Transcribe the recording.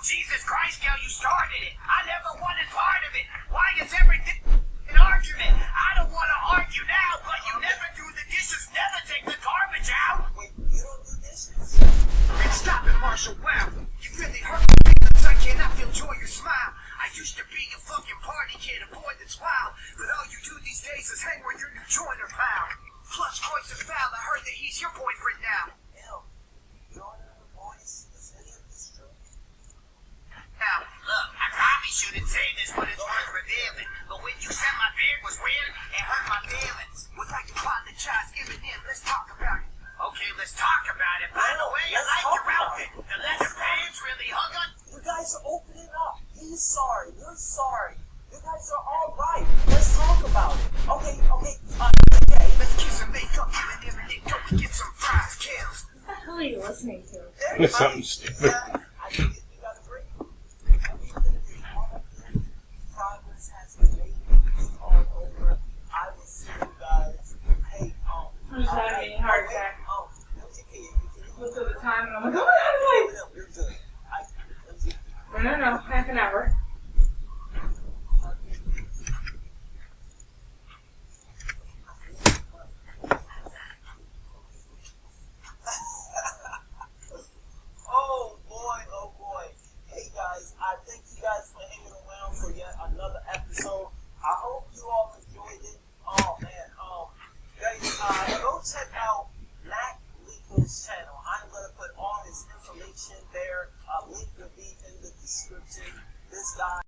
Jesus Christ, girl, you started it. I never wanted part of it. Why is everything an argument? I don't want to argue now, but you never do the dishes, never take the garbage out. Wait, you don't do dishes? And stop it, Marshall. Wow, you really hurt my feelings. I cannot feel joy or smile. I used to be a fucking party kid, a boy that's wild. But all you do these days is hang with your new joiner pal. Plus, Royce is foul. I heard that he's your boyfriend now. Ew, joiner the boys, is any of this true? Now, look, I probably shouldn't say this, but it's worth revealing. But when you said my beard was weird, it hurt my feelings. Would like to apologize, give it in, let's talk about it. Okay, let's talk about it. By the way, I like your outfit. The leather pants really hung on. You guys are opening up. He's sorry, you're sorry. You guys are all right. Let's talk about it. Okay. Let's kiss and make up, give it everything. Go and get some fries, kills. What the hell are you listening to? It's something stupid. I think you got a break. Everything is all good. Progress has been made. It's all over. I will see you guys. Hey, I'm just having a heart attack. you Look at the time and I'm like, oh my god, You're good. no, half an hour. Oh boy. Hey guys, I thank you guys for hanging around for yet another episode. I hope you all enjoyed it. Oh man, guys, go check out Mac Leako's channel. I'm gonna put all his information there. Link will be in the description. This guy